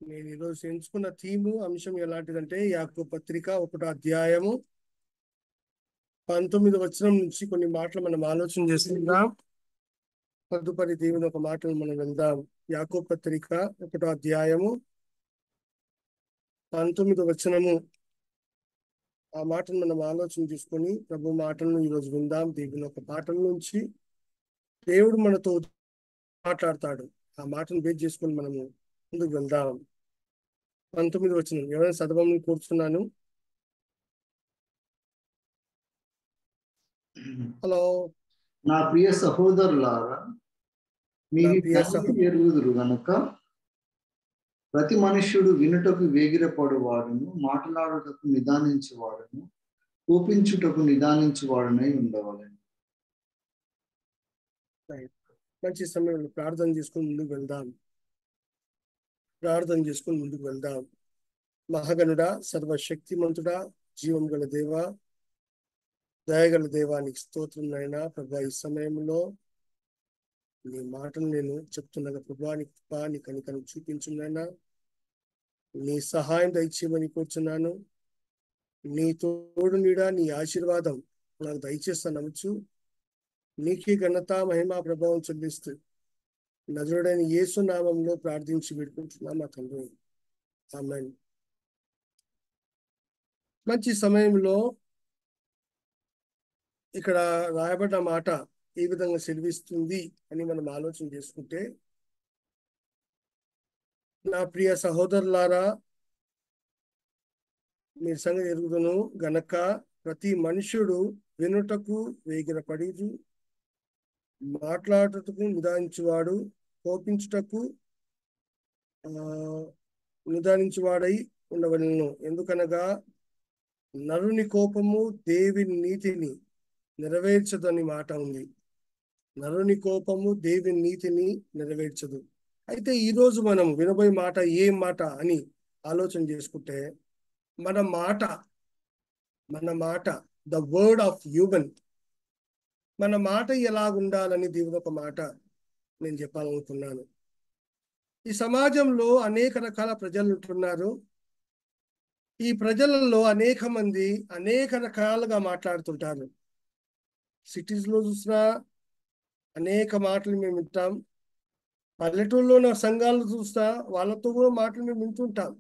నేను ఈరోజు ఎంచుకున్న అంశం ఎలాంటిదంటే యాకోబు పత్రిక 1వ అధ్యాయము 19వ వచనం నుంచి కొన్ని మాటలు మనం ఆలోచన చేస్తున్నాం. తదుపరి దేవుని ఒక మాటలు మనం వెళ్దాం. యాకోబు పత్రిక 1వ అధ్యాయము 19వ వచనము. ఆ మాటను మనం ఆలోచన చేసుకొని ప్రభు మాటలను ఈరోజు విందాం. దేవుని ఒక మాటల నుంచి దేవుడు మనతో మాట్లాడతాడు. ఆ మాటను బేస్ చేసుకొని మనము ముందుకు వెళ్దాం. 19వ వచనం ఎవరైనా చదవమని కోరుతున్నాను. హలో. నా ప్రియ సహోదరులారా, మీరు ఎరుగుదురు గనుక ప్రతి మనుష్యుడు వినుటకు వేగిరపడువాడును, మాట్లాడుటకు నిదానించువాడును, కోపించుటకు నిదానించువాడునై ఉండవలెను. మంచి సమయంలో ప్రార్థన చేసుకుని ముందుకు వెళ్దాం. మహాగణుడా, సర్వశక్తిమంతుడా, జీవం గల దేవ, దయగల దేవానికి స్తోత్రం నాయనా. ప్రభా, ఈ సమయంలో నీ మాటలు నేను చెప్తున్నాను. ప్రభా, నీ కనికరం చూపించున్నాయినా. నీ సహాయం దయచేయమని కూర్చున్నాను. నీ తోడు నీడా, నీ ఆశీర్వాదం నాకు దయచేస్తాను నమ్ముచు నీకే ఘనత మహిమ ప్రభావం చెల్లిస్తూ నజరుడైన యేసు నామంలో ప్రార్థించి పెట్టుకుంటున్నాం మా తండ్రి. ఆమేన్. మంచి సమయంలో ఇక్కడ రాయబడ్డ మాట ఏ విధంగా సెలవిస్తుంది అని మనం ఆలోచన చేసుకుంటే, నా ప్రియ సహోదరులారా, మీ సంగతి ఎరుగుదును గనక ప్రతి మనుష్యుడు వినుటకు వేగిరపడి, మాట్లాడుటకు నిదానించువాడు, కోపించుటకు నిదానించువాడై ఉండవలెను. ఎందుకనగా నరుని కోపము దేవుని నీతిని నెరవేర్చదని మాట ఉంది. నరుని కోపము దేవుని నీతిని నెరవేర్చదు. అయితే ఈరోజు మనం వినబోయే మాట ఏం మాట అని ఆలోచన చేసుకుంటే, మన మాట ద వర్డ్ ఆఫ్ హ్యూమన్, మన మాట ఎలా ఉండాలని దేవుని ఒక మాట నేను చెప్పాలనుకున్నాను. ఈ సమాజంలో అనేక రకాల ప్రజలు ఉంటున్నారు. ఈ ప్రజలలో అనేక మంది అనేక రకాలుగా మాట్లాడుతుంటారు. సిటీస్ లో చూసినా అనేక మాటలు మేము వింటాం. పల్లెటూరులో ఉన్న సంఘాలను చూస్తా వాళ్ళతో కూడా మాటలు మేము వింటుంటాం.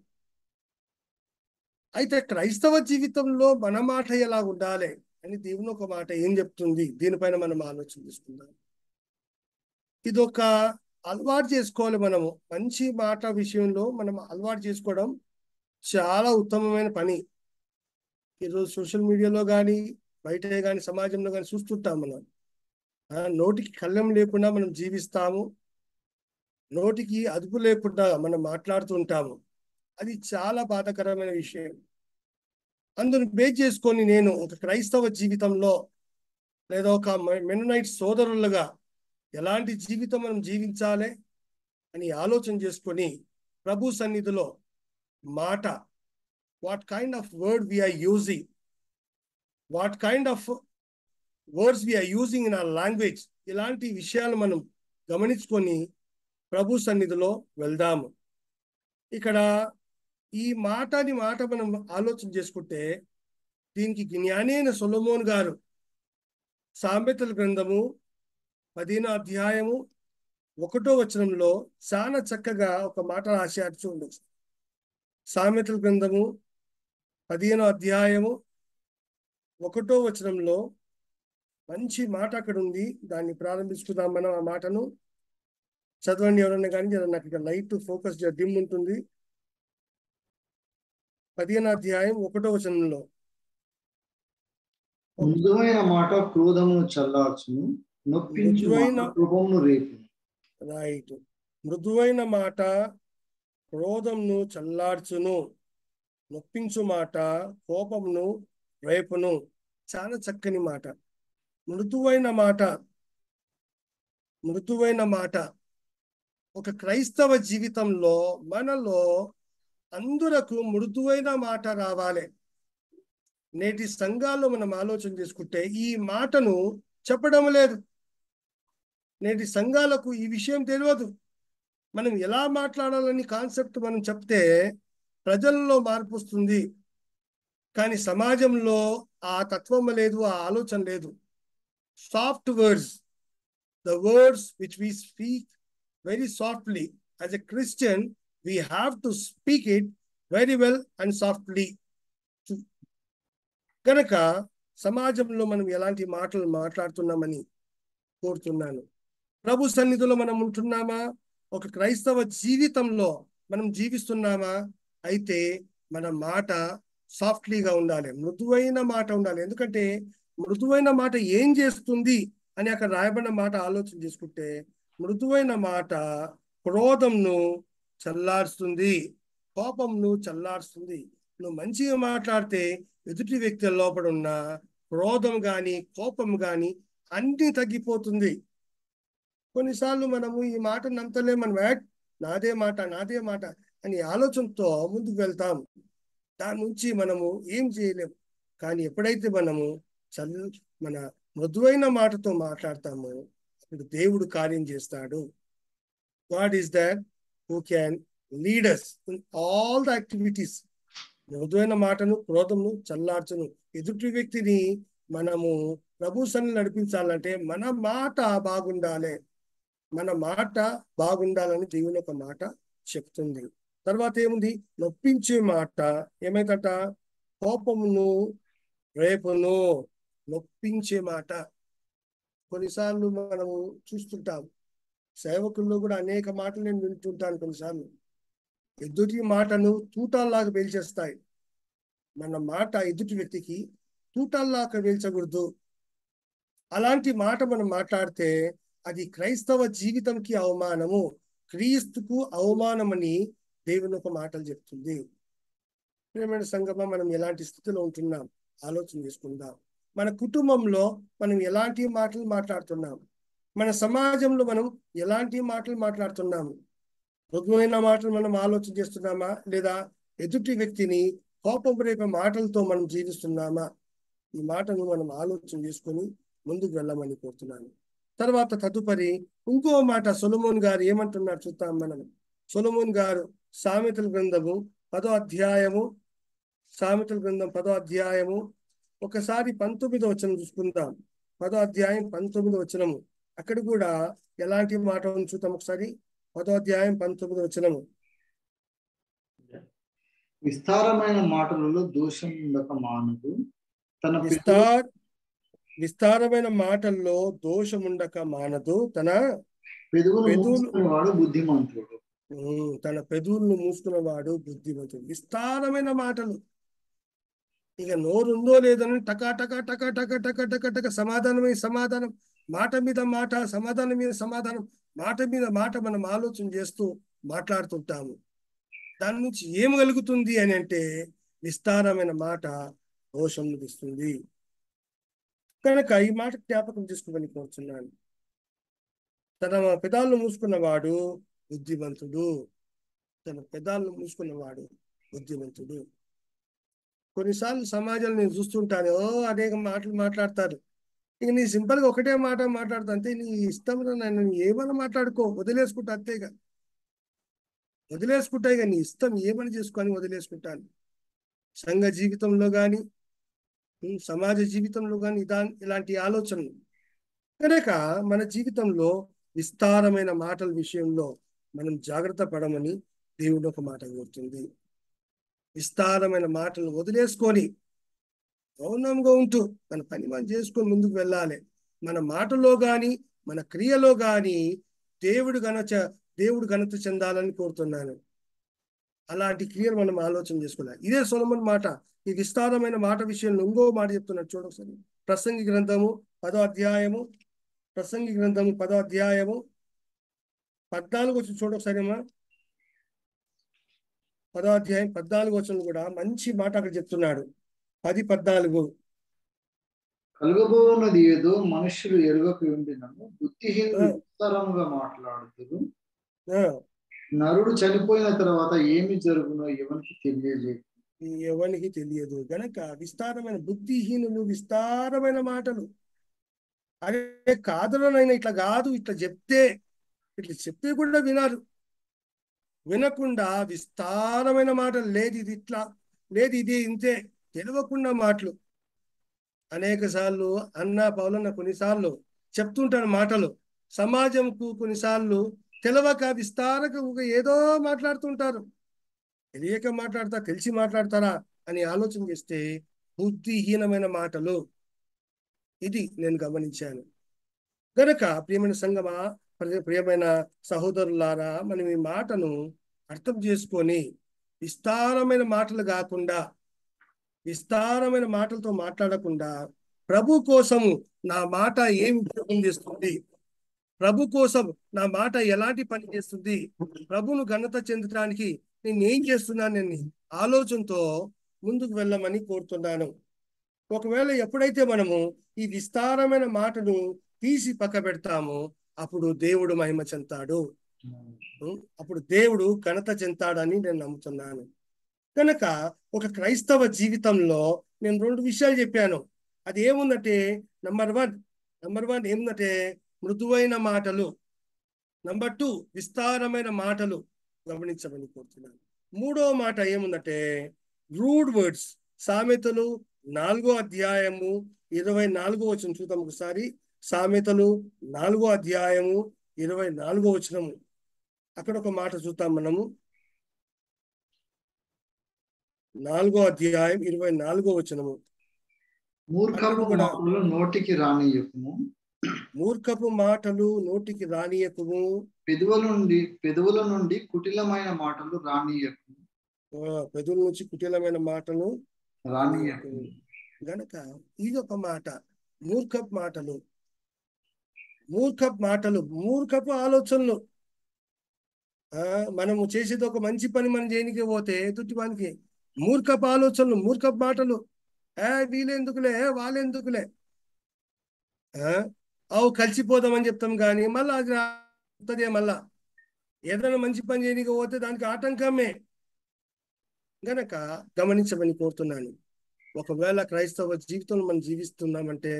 అయితే క్రైస్తవ జీవితంలో మన మాట ఎలా ఉండాలి అని దేవుని ఒక మాట ఏం చెప్తుంది, దీనిపైన మనం ఆలోచన చేసుకుందాం. ఇదొక అలవాటు చేసుకోవాలి. మనము మంచి మాట విషయంలో మనం అలవాటు చేసుకోవడం చాలా ఉత్తమమైన పని. ఈరోజు సోషల్ మీడియాలో కానీ బయట కానీ సమాజంలో కానీ చూస్తుంటాం. మనం నోటికి కళ్ళెం లేకుండా మనం జీవిస్తాము. నోటికి అదుపు లేకుండా మనం మాట్లాడుతూ ఉంటాము. అది చాలా బాధాకరమైన విషయం. అందును బేస్ చేసుకొని నేను ఒక క్రైస్తవ జీవితంలో లేదా ఒక మెననైట్ సోదరులుగా ఎలాంటి జీవితం మనం జీవించాలి అని ఆలోచన చేసుకొని ప్రభు సన్నిధిలో మాట, what kind of word we are using, what kind of words we are using in our language, ఇలాంటి విషయాలు మనం గమనించుకొని ప్రభు సన్నిధిలో వెళ్దాము. ఇక్కడ ఈ మాట మనం ఆలోచన చేసుకుంటే, దీనికి జ్ఞాని అయిన సొలొమోను గారు సామెతల గ్రంథము 15వ అధ్యాయము 1వ వచనంలో చాలా చక్కగా ఒక మాట రాశారు. చూడండి. సామెతల గ్రంథము 15వ అధ్యాయము 1వ వచనంలో మంచి మాట అక్కడ ఉంది. దాన్ని ప్రారంభించుకుందాం మనం. ఆ మాటను చదవండి ఎవరన్నా కానీ. నాకు ఇక్కడ లైట్ ఫోకస్ డిమ్ ఉంటుంది. 15వ అధ్యాయం 1వ వచనంలో, మృదువైన మాట క్రోధమును చల్లార్చును, నొప్పించు మాట కోపమును రేపును. రైట్. మృదువైన మాట క్రోధంను చల్లార్చును, నొప్పించు మాట కోపమును రేపును. చాలా చక్కని మాట. మృదువైన మాట ఒక క్రైస్తవ జీవితంలో మనలో అందరకు మృదువైన మాట రావాలి. నేటి సంఘాల్లో మనం ఆలోచన చేసుకుంటే ఈ మాటను చెప్పడం లేదు. నేటి సంఘాలకు ఈ విషయం తెలియదు. మనం ఎలా మాట్లాడాలని కాన్సెప్ట్ మనం చెప్తే ప్రజల్లో మార్పు వస్తుంది. కానీ సమాజంలో ఆ తత్వం లేదు, ఆ ఆలోచన లేదు. Soft words, the words which we speak very softly as a Christian, we have to speak it very well and softly. కనుక సమాజంలో మనం ఎలాంటి మాటలు మాట్లాడుతున్నామని కోరుతున్నాను. ప్రభు సన్నిధిలో మనం ఉంటున్నామా? ఒక క్రైస్తవ జీవితంలో మనం జీవిస్తున్నామా? అయితే మన మాట సాఫ్ట్లీగా ఉండాలి, మృదువైన మాట ఉండాలి. ఎందుకంటే మృదువైన మాట ఏం చేస్తుంది అని అక్కడ రాయబడిన మాట ఆలోచన చేసుకుంటే, మృదువైన మాట క్రోధంను చల్లారుస్తుంది, కోపంను చల్లారుస్తుంది. నువ్వు మంచిగా మాట్లాడితే ఎదుటి వ్యక్తి లోపల ఉన్న క్రోధం కానీ కోపం కానీ అన్నీ తగ్గిపోతుంది. కొన్నిసార్లు మనము ఈ మాట నమ్మతలే, మనం నాదే మాట నాదే మాట అని ఆలోచనతో ముందుకు వెళ్తాం. దాని నుంచి మనము ఏం చేయలేము. కానీ ఎప్పుడైతే మనము మన మృదువైన మాటతో మాట్లాడతామో అప్పుడు దేవుడు కార్యం చేస్తాడు. God is that who can lead us in all the activities. మృదువైన మాటను క్రోధమును చల్లార్చును. ఎదుటి వ్యక్తిని మనము ప్రభు సన్నిధిని నడిపించాలంటే మన మాట బాగుండాలి. మన మాట బాగుండాలని దేవుని ఒక మాట చెప్తుంది. తర్వాత ఏముంది? నొప్పించే మాట ఏమైందట? కోపమును రేపును. నొప్పించే మాట కొన్నిసార్లు మనము చూస్తుంటాం. సేవకుల్లో కూడా అనేక మాటలు నేను వింటుంటాను. కొన్నిసార్లు ఎదుటి మాటను తూటాల్లాగా పేల్చేస్తాయి. మన మాట ఎదుటి వ్యక్తికి తూటాల్లాగా పేల్చకూడదు. అలాంటి మాట మనం మాట్లాడితే అది క్రైస్తవ జీవితంకి అవమానము, క్రీస్తుకు అవమానమని దేవుని ఒక మాటలు చెప్తుంది. ప్రియమైన సంగమం, మనం ఎలాంటి స్థితిలో ఉంటున్నాం ఆలోచన చేసుకుందాం. మన కుటుంబంలో మనం ఎలాంటి మాటలు మాట్లాడుతున్నాం, మన సమాజంలో మనం ఎలాంటి మాటలు మాట్లాడుతున్నాము. మృదువైన మాటలు మనం ఆలోచన చేస్తున్నామా, లేదా ఎదుటి వ్యక్తిని కోపం రేపే మాటలతో మనం జీవిస్తున్నామా? ఈ మాటను మనం ఆలోచన చేసుకొని ముందుకు వెళ్ళమని కోరుతున్నాను. తర్వాత తదుపరి ఇంకో మాట సొలొమోన్ గారు ఏమంటున్నారు చూద్దాం మనం. సొలొమోన్ గారు సామెతల గ్రంథము 10వ అధ్యాయము, సామెతల గ్రంథం 10వ అధ్యాయము ఒకసారి 19వ వచనం చూసుకుందాం. 10వ అధ్యాయం 19వ వచనము. అక్కడ కూడా ఎలాంటి మాట చూద్దాం ఒకసారి. 10వ అధ్యాయం 19వ వచనము. విస్తారమైన మాటలలో దోషం ఉండక మానదు, తన విస్తారమైన మాటల్లో దోషముండక మానదు, తన వాడు బుద్ధిమంతుడు. తన పెదవులను మూసుకున్నవాడు బుద్ధిమంతుడు. విస్తారమైన మాటలు, ఇక నోరుందో లేదని టకా టకా టకా టకా టకా టకా టక సమాధానమే సమాధానం, మాట మీద మాట, సమాధానం మీద సమాధానం, మాట మీద మాట మనం ఆలోచన చేస్తూ మాట్లాడుతుంటాము. దాని నుంచి ఏం కలుగుతుంది అని అంటే విస్తారమైన మాట దోషం ఇస్తుంది. కనుక ఈ మాట జ్ఞాపకం చేసుకోమని కోరుతున్నాను. తన పెదాలను మూసుకున్నవాడు బుద్ధిమంతుడు. తన పెదాలను మూసుకున్నవాడు బుద్ధిమంతుడు. కొన్నిసార్లు సమాజంలో నేను చూస్తుంటాను, అనేక మాటలు మాట్లాడతారు. ఇక నీ సింపుల్గా ఒకటే మాట మాట్లాడుతా, అంతే. నీ ఇష్టం, నన్ను ఏమైనా మాట్లాడుకో, వదిలేసుకుంటా, అంతేగా వదిలేసుకుంటా. ఇక నీ ఇష్టం ఏమని చేసుకొని వదిలేసుకుంటాను. సంఘ జీవితంలో కానీ సమాజ జీవితంలో కానీ ఇలాంటి ఆలోచనలు. కనుక మన జీవితంలో విస్తారమైన మాటల విషయంలో మనం జాగ్రత్త పడమని దేవుడు ఒక మాట కోరుతుంది. విస్తారమైన మాటలు వదిలేసుకొని మౌనంగా ఉంటూ మన పని మనం చేసుకొని ముందుకు వెళ్ళాలి. మన మాటలో కానీ మన క్రియలో కానీ దేవుడు ఘనత చెందాలని కోరుతున్నాను. అలాంటి క్రియలు మనం ఆలోచన చేసుకోవాలి. ఇదే సొలొమోను మాట. ఈ విస్తారమైన మాట విషయంలో ఇంకో మాట చెప్తున్నాడు చూడొకసారి. ప్రసంగి గ్రంథము 10వ అధ్యాయము, ప్రసంగి గ్రంథము 10వ అధ్యాయము 14 వచ్చి చూడొకసారి అమ్మా. 10వ అధ్యాయం 14 వచనం కూడా మంచి మాట అక్కడ చెప్తున్నాడు. 10:14 కలుగబోన్నది ఏదో మనుషులు ఎరుగక ఉండినను బుద్ధిహీనులు విస్తారముగా మాట్లాడుతారు. నరుడు చనిపోయిన తర్వాత ఏమి జరుగునో ఎవరికి తెలియదు. గనక విస్తారమైన బుద్ధిహీనులు విస్తారమైన మాటలు. అదే కాదులోనైనా ఇట్లా కాదు, ఇట్లా చెప్తే కూడా వినారు. వినకుండా విస్తారమైన మాటలు, లేదు ఇది ఇట్లా, లేదు ఇది ఇంతే, తెలియకుండా మాటలు. అనేక సార్లు అన్న పౌలన్న కొన్నిసార్లు చెప్తుంటాను మాటలు, సమాజంకు కొన్నిసార్లు తెలవక విస్తారక ఏదో మాట్లాడుతుంటారు. తెలియక మాట్లాడతా, తెలిసి మాట్లాడతారా అని ఆలోచన చేస్తే బుద్ధిహీనమైన మాటలు. ఇది నేను గమనించాను. గనక ప్రియమైన సంగమా, ప్రియమైన సహోదరులారా, మనం ఈ మాటను అర్థం చేసుకొని విస్తారమైన మాటలు కాకుండా, విస్తారమైన మాటలతో మాట్లాడకుండా, ప్రభు కోసము నా మాట ఏమి ఉపయోగం చేస్తుంది, ప్రభు కోసం నా మాట ఎలాంటి పని చేస్తుంది, ప్రభును ఘనత చెందడానికి నేను ఏం చేస్తున్నానని ఆలోచనతో ముందుకు వెళ్ళమని కోరుతున్నాను. ఒకవేళ ఎప్పుడైతే మనము ఈ విస్తారమైన మాటను తీసి పక్క పెడతామో అప్పుడు దేవుడు మహిమ చెందుతాడు, అప్పుడు దేవుడు ఘనత చెందుతాడని నేను నమ్ముతున్నాను. కనుక ఒక క్రైస్తవ జీవితంలో నేను 2 విషయాలు చెప్పాను. అది ఏముందంటే నంబర్ వన్ ఏముందంటే మృదువైన మాటలు, నంబర్ 2 విస్తారమైన మాటలు గమనించమని కోరుతున్నాను. 3వ మాట ఏముందంటే రూడ్ వర్డ్స్. సామెతలు 4వ అధ్యాయము 24వ వచనం చూద్దాం ఒకసారి. సామెతలు 4వ అధ్యాయము 24వ వచనము. అక్కడ ఒక మాట చూద్దాం మనము. 4వ అధ్యాయం 24వ వచనము. మూర్ఖపు మాటలు నోటికి రానియకుము, మూర్ఖపు మాటలు నోటికి రానియకుము, పెదవుల నుండి కుటిలమైన మాటలు రానియకుము, పెదవుల నుంచి కుటిలమైన మాటలు రానియకుము. గనక ఇది ఒక మాట. మూర్ఖపు మాటలు, మూర్ఖపు మాటలు, మూర్ఖపు ఆలోచనలు. మనము చేసేది ఒక మంచి పని మనం చేయనికి పోతే ఎదుటి వానికి మూర్ఖపు ఆలోచనలు, మూర్ఖపు మాటలు. వీళ్ళెందుకులే, వాళ్ళెందుకులే, అవు కలిసిపోదామని చెప్తాం కానీ మళ్ళీ అది రాదే. మళ్ళా ఏదైనా మంచి పని చేయనికి పోతే దానికి ఆటంకమే. గనక గమనించమని కోరుతున్నాను. ఒకవేళ క్రైస్తవ జీవితంలో మనం జీవిస్తున్నామంటే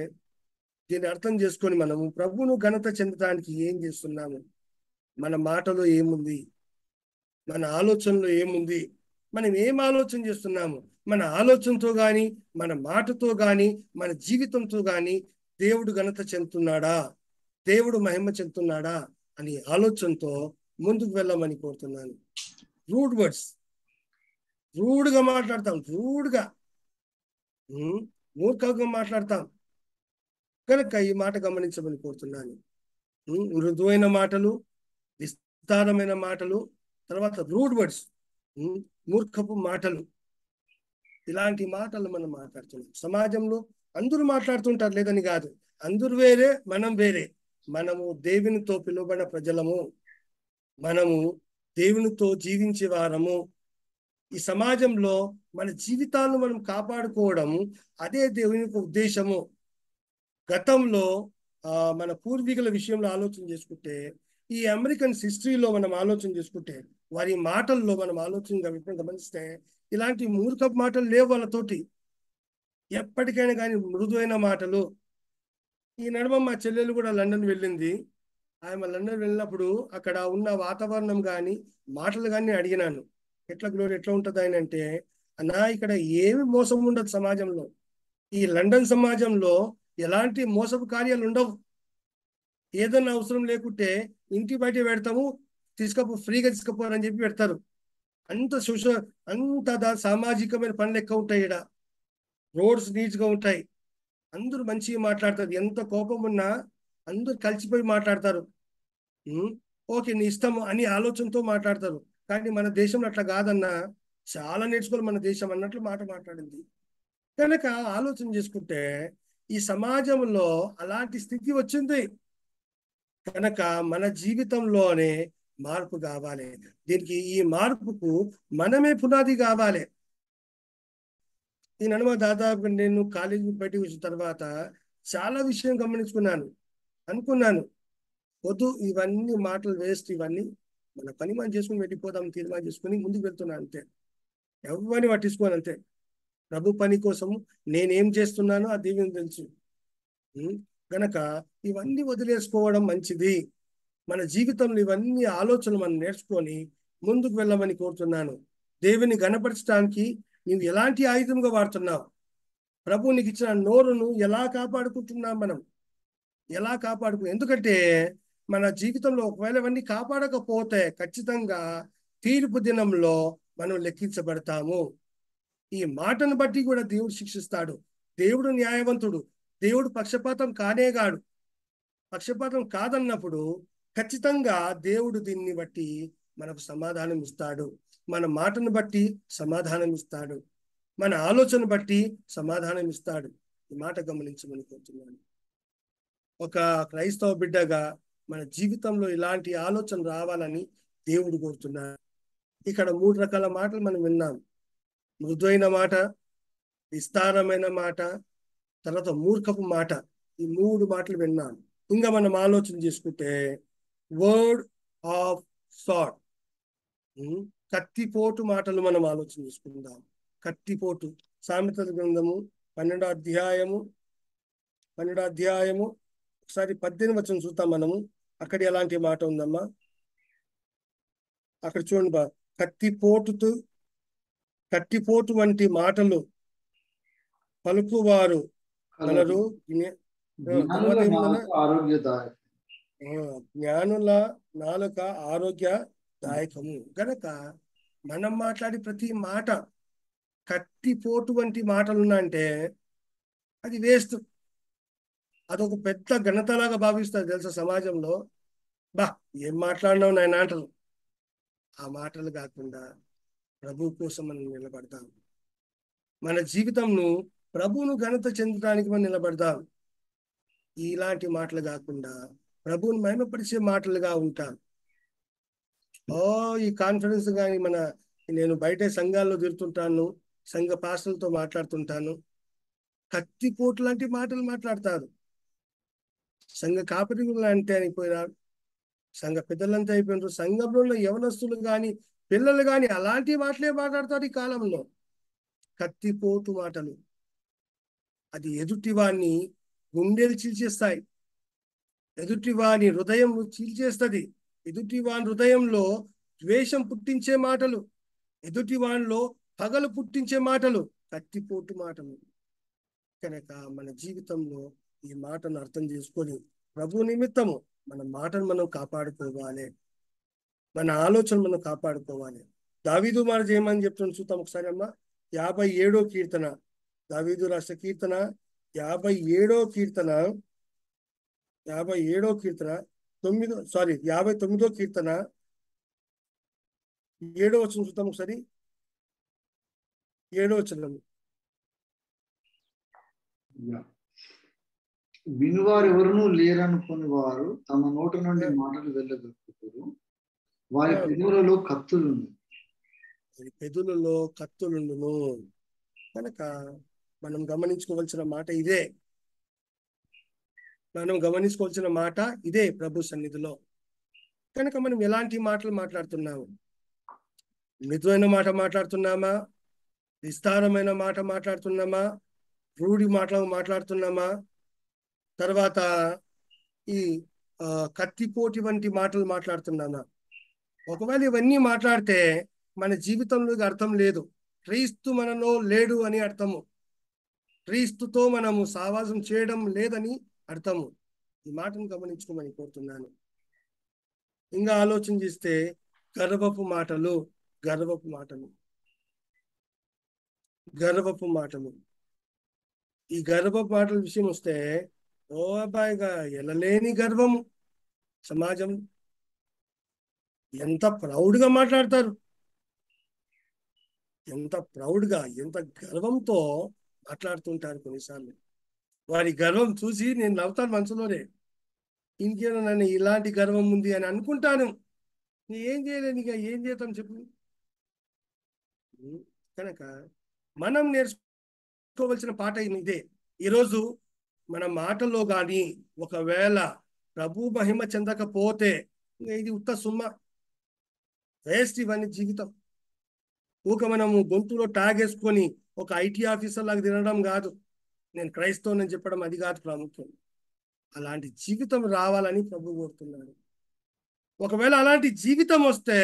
దీన్ని అర్థం చేసుకొని మనము ప్రభువును ఘనత చెందడానికి ఏం చేస్తున్నాము, మన మాటలో ఏముంది, మన ఆలోచనలో ఏముంది, మనం ఏం ఆలోచన చేస్తున్నాము, మన ఆలోచనతో కానీ మన మాటతో కానీ మన జీవితంతో కానీ దేవుడు ఘనత చెందుతున్నాడా, దేవుడు మహిమ చెందుతున్నాడా అని ఆలోచనతో ముందుకు వెళ్ళమని కోరుతున్నాను. రూడ్ వర్డ్స్, రూడ్గా మాట్లాడతాం, రూడ్గా మూర్ఖంగా మాట్లాడతాం. కనుక ఈ మాట గమనించమని కోరుతున్నాను. మృదువైన మాటలు, విస్తారమైన మాటలు, తర్వాత రూడ్ వర్డ్స్, మూర్ఖపు మాటలు. ఇలాంటి మాటలు మనం మాట్లాడుతున్నాం. సమాజంలో అందరూ మాట్లాడుతుంటారు, లేదని కాదు. అందరూ వేరే, మనం వేరే. మనము దేవునితో పిలువబడిన ప్రజలము, మనము దేవునితో జీవించే వారము. ఈ సమాజంలో మన జీవితాలను మనం కాపాడుకోవడం అదే దేవుని ఉద్దేశము. గతంలో మన పూర్వీకుల విషయంలో ఆలోచన చేసుకుంటే, ఈ అమెరికన్ హిస్టరీలో మనం ఆలోచన చేసుకుంటే, వారి మాటల్లో మనం ఆలోచన గమనిస్తే ఇలాంటి మూర్ఖపు మాటలు లేవు వాళ్ళతోటి. ఎప్పటికైనా కానీ మృదువైన మాటలు. ఈ నడుమ మా చెల్లెలు కూడా లండన్ వెళ్ళింది. ఆమె లండన్ వెళ్ళినప్పుడు అక్కడ ఉన్న వాతావరణం కానీ మాటలు కానీ అడిగినాను, ఎట్లా గ్లోరీ ఎట్లా ఉంటుంది ఆయన అంటే, అన్నా ఇక్కడ ఏమి మోసం ఉండదు సమాజంలో. ఈ లండన్ సమాజంలో ఎలాంటి మోసపు కార్యాలు ఉండవు. ఏదన్నా అవసరం లేకుంటే ఇంటి బయట పెడతాము, ఫ్రీగా తీసుకుపోరని చెప్పి పెడతారు. అంత అంత సామాజికమైన పనులు ఎక్కువ ఉంటాయి. ఇక్కడ రోడ్స్ నీట్గా ఉంటాయి, అందరూ మంచిగా మాట్లాడతారు. ఎంత కోపం ఉన్నా అందరూ కలిసిపోయి మాట్లాడతారు. ఓకే నీ ఇష్టము అని ఆలోచనతో మాట్లాడతారు. కానీ మన దేశంలో అట్లా కాదన్నా, చాలా నేర్చుకోవాలి మన దేశం అన్నట్లు మాట్లాడింది. కనుక ఆలోచన చేసుకుంటే ఈ సమాజంలో అలాంటి స్థితి వచ్చింది. కనుక మన జీవితంలోనే మార్పు కావాలి. దీనికి ఈ మార్పుకు మనమే పునాది కావాలి. ఈ నడుమ దాదాపు నేను కాలేజీ బయటకు వచ్చిన తర్వాత చాలా విషయం గమనించుకున్నాను. అనుకున్నాను, వద్దు ఇవన్నీ మాటలు వేస్ట్, ఇవన్నీ మన పని మనం చేసుకుని వెళ్ళిపోదాం తీర్మానం చేసుకుని ముందుకు వెళ్తున్నాను అంతే. ఎవరిని పట్టించుకోను అంతే. ప్రభు పని కోసము నేనేం చేస్తున్నానో ఆ దేవునికి తెలుసు. గనక ఇవన్నీ వదిలేసుకోవడం మంచిది. మన జీవితంలో ఇవన్నీ ఆలోచనలు మనం నేర్చుకొని ముందుకు వెళ్ళమని కోరుతున్నాను. దేవుని గణపరచడానికి నీవు ఎలాంటి ఆయుధంగా వాడుతున్నావు? ప్రభు నీకు ఇచ్చిన నోరును ఎలా కాపాడుకుంటున్నాం మనం? ఎలా ఎందుకంటే మన జీవితంలో ఒకవేళ ఇవన్నీ కాపాడకపోతే ఖచ్చితంగా తీర్పు దినంలో మనం లెక్కించబడతాము. ఈ మాటను బట్టి కూడా దేవుడు శిక్షిస్తాడు. దేవుడు న్యాయవంతుడు. దేవుడు పక్షపాతం కానేగాడు. పక్షపాతం కాదన్నప్పుడు ఖచ్చితంగా దేవుడు దీన్ని బట్టి మనకు సమాధానం ఇస్తాడు. మన మాటను బట్టి సమాధానం ఇస్తాడు. మన ఆలోచన బట్టి సమాధానం ఇస్తాడు. ఈ మాట గమనించమని కోరుతున్నాను. ఒక క్రైస్తవ బిడ్డగా మన జీవితంలో ఇలాంటి ఆలోచన రావాలని దేవుడు కోరుతున్నాడు. ఇక్కడ 3 రకాల మాటలు మనం విన్నాం. మృదువైన మాట, విస్తారమైన మాట, తర్వాత మూర్ఖపు మాట. ఈ 3 మాటలు విన్నాం. ఇంకా మనం ఆలోచన చేసుకుంటే వర్డ్ ఆఫ్ సాట్, కత్తిపోటు మాటలు మనం ఆలోచన చేసుకుందాం. కత్తిపోటు. సామెతల గ్రంథము 12వ అధ్యాయము ఒకసారి 18 వచనం చూద్దాం మనము. అక్కడ ఎలాంటి మాట ఉందమ్మా? అక్కడ చూడండి బా. కత్తిపోటు వంటి మాటలు పలుకువారు కలరు. జ్ఞానుల నాలుక ఆరోగ్యదాయకము. గనక మనం మాట్లాడి ప్రతి మాట కత్తిపోటు వంటి మాటలున్నాయంటే అది వేస్ట్. అదొక పెద్ద ఘనతలాగా భావిస్తారు తెలుసా సమాజంలో. బా ఏం మాట్లాడినావు నాయన అంటారు. ఆ మాటలు కాకుండా ప్రభు కోసం మనం నిలబడతాం. మన జీవితంను ప్రభువును ఘనత చెందడానికి మనం నిలబడతాం. ఇలాంటి మాటలు కాకుండా ప్రభువును మహిమపరిచే మాటలుగా ఉంటాం. ఈ కాన్ఫరెన్స్ కానీ నేను బయట సంఘాల్లో తిరుగుతుంటాను, సంఘ పాస్టర్లతో మాట్లాడుతుంటాను. కత్తిపోటు లాంటి మాటలు మాట్లాడతారు. సంఘ కాపరికులు అంటే అయిపోయినారు, సంఘ పెద్దలంతా అయిపోయినారు. సంఘంలో ఉన్న యవనస్తులు కానీ పిల్లలు కానీ అలాంటి మాటలే మాట్లాడతారు ఈ కాలంలో. కత్తిపోటు మాటలు. అది ఎదుటివాణ్ణి గుండెలు చీల్చేస్తాయి. ఎదుటివాని హృదయం చీల్చేస్తుంది. ఎదుటివాని హృదయంలో ద్వేషం పుట్టించే మాటలు, ఎదుటివానిలో పగలు పుట్టించే మాటలు కత్తిపోటు మాటలు. కనుక మన జీవితంలో ఈ మాటను అర్థం చేసుకొని ప్రభు నిమిత్తము మన మాటను మనం కాపాడుకోవాలి. మన ఆలోచన మనం కాపాడుకోవాలి. దావీదు మాట చేయమని చెప్తున్నాను. చూద్దాం ఒకసారి అమ్మ. 57వ కీర్తన, దావీదు రాష్ట్ర కీర్తన 57వ కీర్తన 59వ కీర్తన 7వ వచనం చూద్దాం ఒకసారి. 7వ వచనం. వినువారు ఎవరునూ లేరనుకుని వారు తమ నోట నుండి మాటలు వెళ్ళగలుగుతారు. వారి పెదవులలో కత్తులుండును. కనుక మనం గమనించుకోవాల్సిన మాట ఇదే. ప్రభు సన్నిధిలో. కనుక మనం ఎలాంటి మాటలు మాట్లాడుతున్నాము? మృదువైన మాట మాట్లాడుతున్నామా? విస్తారమైన మాట మాట్లాడుతున్నామా? రూఢి మాటలు మాట్లాడుతున్నామా? తర్వాత ఈ కత్తిపోటి వంటి మాటలు మాట్లాడుతున్నామా? ఒకవేళ ఇవన్నీ మాట్లాడితే మన జీవితంలో అర్థం లేదు. క్రీస్తు మనలో లేడు అని అర్థము. క్రీస్తుతో మనము సావాసం చేయడం లేదని అర్థము. ఈ మాటను గమనించుకోమని కోరుతున్నాను. ఇంకా ఆలోచన చేస్తే గర్వపు మాటలు. ఈ గర్వపు మాటల విషయం వస్తే అబ్బాయిగా ఎనలేని గర్వము. సమాజం ఎంత ప్రౌడ్గా మాట్లాడతారు, ఎంత గర్వంతో మాట్లాడుతుంటారు. కొన్నిసార్లు వారి గర్వం చూసి నేను నవ్వుతాను మనసులోనే. ఇంకేనా నన్ను ఇలాంటి గర్వం ఉంది అని అనుకుంటాను. ఏం చేయలేను, ఇక ఏం చేద్దాం చెప్పు. కనుక మనం నేర్చుకోవలసిన పాట ఇదే. ఈరోజు మన మాటల్లో కానీ ఒకవేళ ప్రభు మహిమ చెందకపోతే ఇది ఉత్త సుమ్మ, వేస్ట్ ఇవన్నీ జీవితం. మనము గొంతులో ట్యాగ్ వేసుకొని ఒక ఐటీ ఆఫీసర్ లాగా తినడం కాదు. నేను క్రైస్తవుని చెప్పడం అది కాదు ప్రాముఖ్యం. అలాంటి జీవితం రావాలని ప్రభు కోరుతున్నాడు. ఒకవేళ అలాంటి జీవితం వస్తే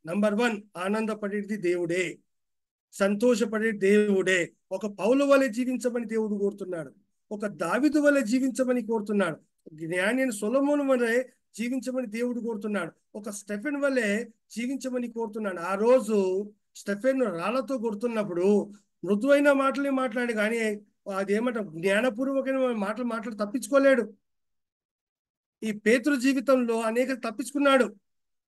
నంబర్ 1 ఆనందపడేది దేవుడే, సంతోషపడే దేవుడే. ఒక పౌలు వలె జీవించమని దేవుడు కోరుతున్నాడు, ఒక దావీదు వలె జీవించమని కోరుతున్నాడు, జ్ఞాని అయిన సొలొమోను వలె జీవించమని దేవుడు కోరుతున్నాడు, ఒక స్టెఫెన్ వలె జీవించమని కోరుతున్నాడు. ఆ రోజు స్టెఫెన్ రాళ్లతో కొడుతున్నప్పుడు మృదువైన మాటలే మాట్లాడి, కానీ అదేమంట జ్ఞానపూర్వకమైన మాటలు మాట్లాడి తప్పించుకోలేడు. ఈ పేతురు జీవితంలో అనేక తప్పించుకున్నాడు,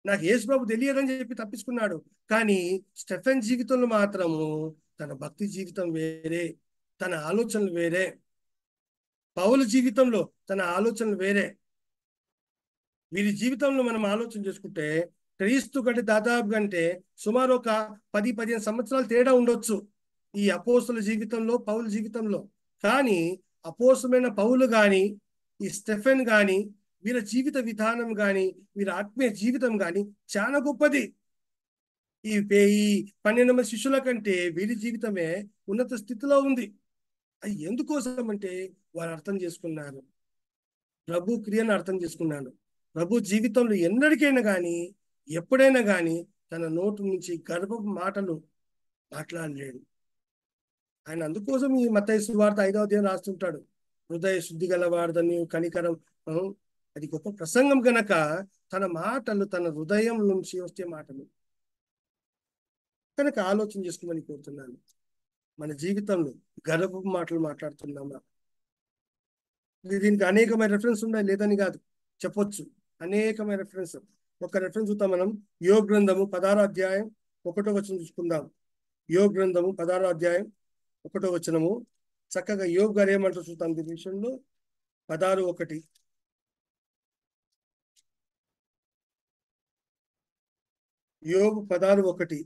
నాకు యేసు ప్రభు తెలియదని చెప్పి తప్పించుకున్నాడు. కానీ స్టెఫెన్ జీవితంలో మాత్రము తన భక్తి జీవితం వేరే, తన ఆలోచనలు వేరే. పౌలు జీవితంలో తన ఆలోచనలు వేరే. వీరి జీవితంలో మనం ఆలోచన చేసుకుంటే క్రీస్తు కంటే దాదాపు కంటే సుమారు ఒక 10-15 సంవత్సరాలు తేడా ఉండొచ్చు ఈ అపోస్తుల జీవితంలో, పౌలు జీవితంలో. కానీ అపోస్తులైన పౌలు కానీ, ఈ స్టెఫెన్ కానీ, వీళ్ళ జీవిత విధానం కానీ, వీళ్ళ ఆత్మీయ జీవితం కానీ చాలా గొప్పది. ఈ 12 మంది శిష్యుల కంటే వీరి జీవితమే ఉన్నత స్థితిలో ఉంది. అది ఎందుకోసం అంటే వారు అర్థం చేసుకున్నారు, ప్రభు క్రియను అర్థం చేసుకున్నాడు. ప్రభు జీవితంలో ఎన్నటికైనా కానీ, ఎప్పుడైనా కానీ తన నోటు నుంచి గర్వపు మాటలు మాట్లాడలేడు ఆయన. అందుకోసం ఈ మత్తయి సువార్త 5వ అధ్యాయం రాస్తుంటాడు, హృదయ శుద్ధి గలవాడదని కనికరం. అది గొప్ప ప్రసంగం గనక తన మాటలు తన హృదయం నుంచి వచ్చే మాటలు కనుక ఆలోచన చేసుకోమని కోరుతున్నాను. మన జీవితంలో గర్వపు మాటలు మాట్లాడుతున్నామా? దీనికి అనేకమైన రెఫరెన్స్ ఉన్నాయి, లేదని కాదు, చెప్పొచ్చు అనేకమైన రెఫరెన్స్. ఒక రెఫరెన్స్ చూద్దాం మనం. యోబు గ్రంథము 16వ అధ్యాయం 1వ వచనం చూసుకుందాం. యోబు గ్రంథము 16వ అధ్యాయం 1వ వచనము. చక్కగా యోబు గారు ఏమంటారు చూద్దాం దీని విషయంలో. 16:1 యోబు 16:1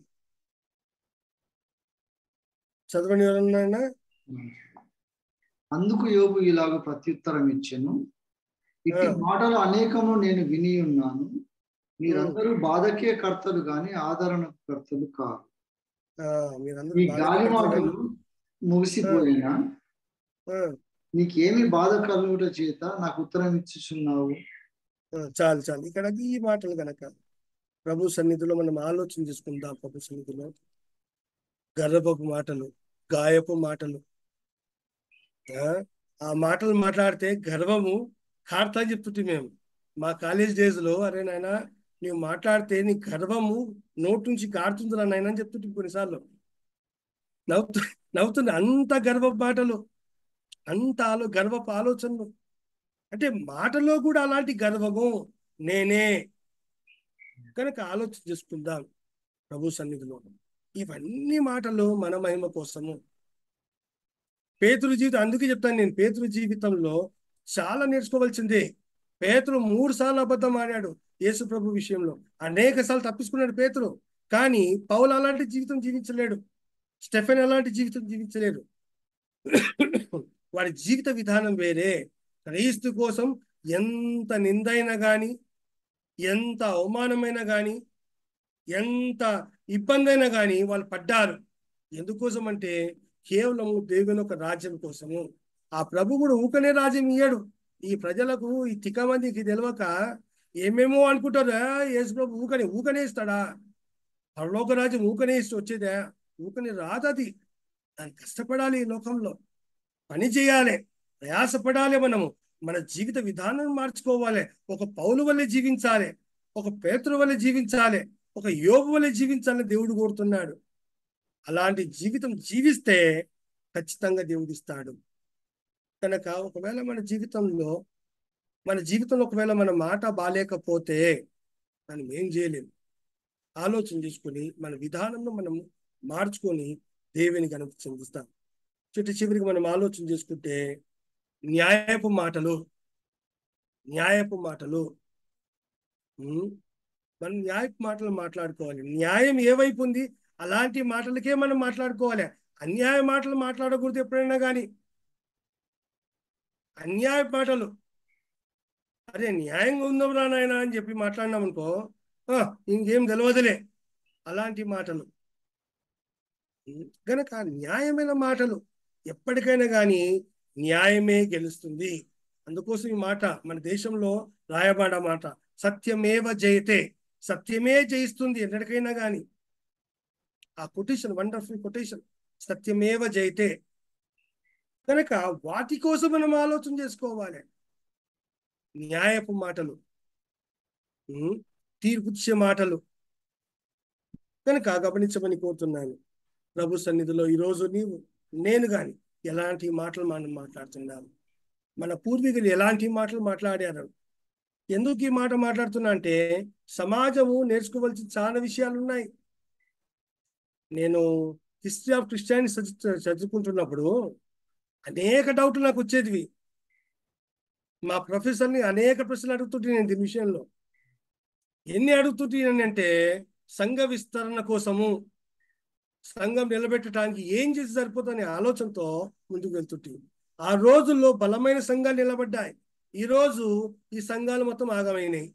చదవని ఎవరన్నా. అందుకు యోబు ఇలాగ ప్రత్యుత్తరం ఇచ్చెను, ఇట్టి మాటలు అనేకము నేను విని ఉన్నాను, మీరందరూ బాధకే కర్తలు గాని ఆదరణ కర్తలు కాదు. ఈ గాలి మాటలు ముగిసిపోయినా నీకేమి బాధ కలుగుట చేత నాకు ఉత్తరం ఇచ్చుచున్నావు. చాలు చాలు ఇక్కడ ఈ మాటలు గనక ప్రభు సన్నిధిలో మనం ఆలోచన చేసుకుందాం. ప్రభు సన్నిధిలో గర్వపు మాటలు, గాయపు మాటలు, ఆ మాటలు మాట్లాడితే గర్వము కారుతా చెప్తుంటే మేము మా కాలేజ్ డేస్ లో, అరే నాయన నువ్వు మాట్లాడితే నీ గర్వము నోటు నుంచి కారుతుందిరా నాయన అని చెప్తుంటే కొన్నిసార్లు నవ్వుతుంది. అంత గర్వపు మాటలు, అంత గర్వపు ఆలోచనలు. అంటే మాటలో కూడా అలాంటి గర్వము నేనే. కనుక ఆలోచన చేసుకుందాం ప్రభు సన్నిధిలో. ఇవన్నీ మాటలు మన మహిమ కోసము. పేతురు జీవితం, అందుకే చెప్తాను నేను, పేతురు జీవితంలో చాలా నేర్చుకోవాల్సిందే. పేతురు 3 సార్లు అబద్ధం ఆడాడు యేసు ప్రభు విషయంలో, అనేక సార్లు తప్పించుకున్నాడు పేతురు. కానీ పౌలు అలాంటి జీవితం జీవించలేడు, స్టెఫెన్ అలాంటి జీవితం జీవించలేడు. వాడి జీవిత విధానం వేరే. క్రీస్తు కోసం ఎంత నిందైనా కానీ, ఎంత అవమానమైనా కానీ, ఎంత ఇబ్బంది అయినా కానీ వాళ్ళు పడ్డారు. ఎందుకోసం అంటే కేవలం దేవుని ఒక రాజ్యం కోసము. ఆ ప్రభు కూడా ఊకనే రాజ్యం ఇయ్యాడు ఈ ప్రజలకు. ఈ తిక్క మందికి తెలియక ఏమేమో అనుకుంటారు, యేసు ప్రభు ఊకనే ఇస్తాడా? పరలోక రాజ్యం ఊకనే ఇస్తూ వచ్చేదా? ఊకనే రాదది. దాన్ని కష్టపడాలి, ఈ లోకంలో పని చేయాలి, ప్రయాసపడాలి. మనము మన జీవిత విధానం మార్చుకోవాలి. ఒక పౌలు వల్లే జీవించాలి, ఒక పేతురు వల్లే జీవించాలి, ఒక యోబు వల్లే జీవించాలని దేవుడు కోరుతున్నాడు. అలాంటి జీవితం జీవిస్తే ఖచ్చితంగా దేవుడు ఇస్తాడు. కనుక ఒకవేళ మన జీవితంలో ఒకవేళ మన మాట బాలేకపోతే మనం ఏం చేయలేము. ఆలోచన చేసుకొని మన విధానంలో మనం మార్చుకొని దేవునికి అనుభూతి చెందిస్తాం. చివరికి మనం ఆలోచన చేసుకుంటే న్యాయపు మాటలు మనం న్యాయపు మాటలు మాట్లాడుకోవాలి. న్యాయం ఏ వైపు ఉంది అలాంటి మాటలకే మనం మాట్లాడుకోవాలి. అన్యాయ మాటలు మాట్లాడకూడదు ఎప్పుడైనా కానీ. అన్యాయ మాటలు, అరే న్యాయంగా ఉందాం రా నాయన అని చెప్పి మాట్లాడినాం అనుకో, ఇంకేం తెలియదులే అలాంటి మాటలు. గనక న్యాయమైన మాటలు ఎప్పటికైనా కానీ న్యాయమే గెలుస్తుంది. అందుకోసం ఈ మాట మన దేశంలో రాయబడ్డ మాట, సత్యమేవ జయతే. సత్యమే జయిస్తుంది ఎన్నటికైనా కానీ. ఆ కొటేషన్ వండర్ఫుల్ కొటేషన్, సత్యమేవ జయితే. కనుక వాటి కోసం మనం ఆలోచన చేసుకోవాలి. న్యాయపు మాటలు, తీర్పుచ్చే మాటలు కనుక గమనించమని కోరుతున్నాను. ప్రభు సన్నిధిలో ఈరోజు నేను కానీ ఎలాంటి మాటలు మనం మాట్లాడుతున్నాము, మన పూర్వీకులు ఎలాంటి మాటలు మాట్లాడారు. ఎందుకు ఈ మాట మాట్లాడుతున్నా అంటే సమాజము నేర్చుకోవాల్సిన చాలా విషయాలు ఉన్నాయి. నేను హిస్టరీ ఆఫ్ క్రిస్టియానిటీ చదువుకుంటున్నప్పుడు అనేక డౌట్లు నాకు వచ్చేటివి. మా ప్రొఫెసర్ని అనేక ప్రశ్నలు అడుగుతుంటే నేను దీని విషయంలో ఎన్ని అడుగుతుంటాను అంటే సంఘ విస్తరణ కోసము, సంఘం నిలబెట్టడానికి ఏం చేసి సరిపోతుందనే ఆలోచనతో ముందుకు వెళ్తుంటే ఆ రోజుల్లో బలమైన సంఘాలు నిలబడ్డాయి. ఈరోజు ఈ సంఘాలు మొత్తం ఆగమైనాయి.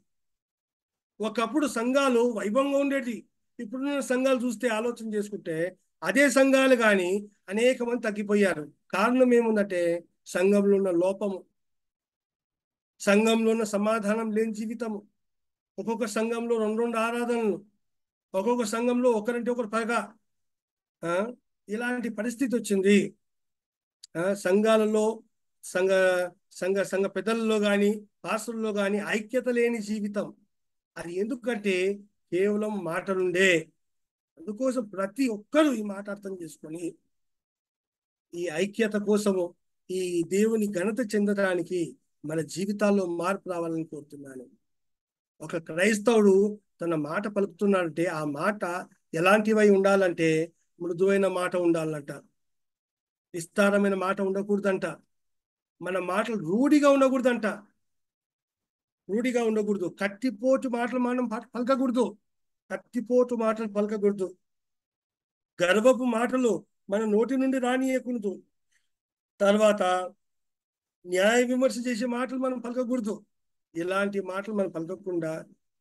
ఒకప్పుడు సంఘాలు వైభవంగా ఉండేవి. ఇప్పుడున్న సంఘాలు చూస్తే ఆలోచన చేసుకుంటే అదే సంఘాలు కానీ అనేక మంది తగ్గిపోయారు. కారణం ఏముందంటే సంఘంలో ఉన్న లోపము, సంఘంలో ఉన్న సమాధానం లేని జీవితము, ఒక్కొక్క సంఘంలో రెండు రెండు ఆరాధనలు, ఒక్కొక్క సంఘంలో ఒకరంటే ఒకరు పగ, ఇలాంటి పరిస్థితి వచ్చింది. సంఘాలలో సంఘ సంఘ సంఘ పెద్దలలో కానీ పాస్టర్లలో కానీ ఐక్యత లేని జీవితం. అది ఎందుకంటే కేవలం మాటలుండే. అందుకోసం ప్రతి ఒక్కరూ ఈ మాట అర్థం చేసుకొని ఈ ఐక్యత కోసము, ఈ దేవుని ఘనత చెందడానికి మన జీవితాల్లో మార్పు రావాలని కోరుతున్నాను. ఒక క్రైస్తవుడు తన మాట పలుకుతున్నాడంటే ఆ మాట ఎలాంటివై ఉండాలంటే మృదువైన మాట ఉండాలంట, విస్తారమైన మాట ఉండకూడదంట, మన మాటలు రూఢిగా ఉండకూడదంట, రూఢిగా ఉండకూడదు. కత్తిపోటు మాటలు మనం పలకకూడదు, కత్తిపోటు మాటలు పలకకూడదు. గర్వపు మాటలు మన నోటి నుండి రానియకూడదు. తర్వాత న్యాయ విమర్శ చేసే మాటలు మనం పలకకూడదు. ఇలాంటి మాటలు మనం పలకకుండా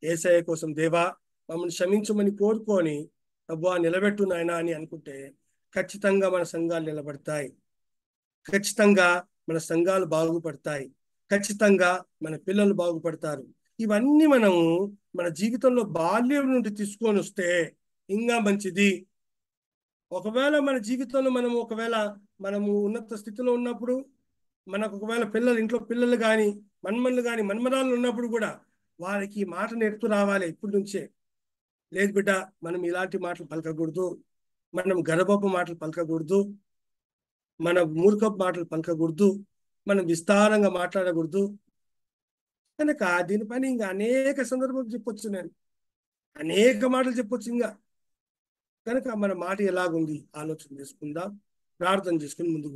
యేసయ్య కోసం దేవా మమ్మల్ని క్షమించమని కోరుకొని ప్రభువా నిలబెట్టు నాయనా అని అనుకుంటే ఖచ్చితంగా మన సంఘాలు నిలబడతాయి, ఖచ్చితంగా మన సంఘాలు బాగుపడతాయి, ఖచ్చితంగా మన పిల్లలు బాగుపడతారు. ఇవన్నీ మనము మన జీవితంలో బాల్యం నుండి తీసుకొని వస్తే ఇంకా మంచిది. ఒకవేళ మన జీవితంలో మనము ఉన్నత స్థితిలో ఉన్నప్పుడు, మనకు ఒకవేళ పిల్లలు ఇంట్లో పిల్లలు కానీ మన్మన్లు కానీ మన్మరాలు ఉన్నప్పుడు కూడా వారికి ఈ మాట నేర్పుతూ రావాలి ఇప్పటి నుంచే. లేదు బిడ్డ, మనం ఇలాంటి మాటలు పలకకూడదు, మనం గర్భపు మాటలు పలకకూడదు, మన మూర్ఖపు మాటలు పలకకూడదు, మనం విస్తారంగా మాట్లాడకూడదు. కనుక దీనిపైన ఇంకా అనేక సందర్భాలు చెప్పొచ్చు, నేను అనేక మాటలు చెప్పొచ్చు ఇంకా. కనుక మన మాట ఎలాగుంది ఆలోచన చేసుకుందాం, ప్రార్థన చేసుకుని ముందుకు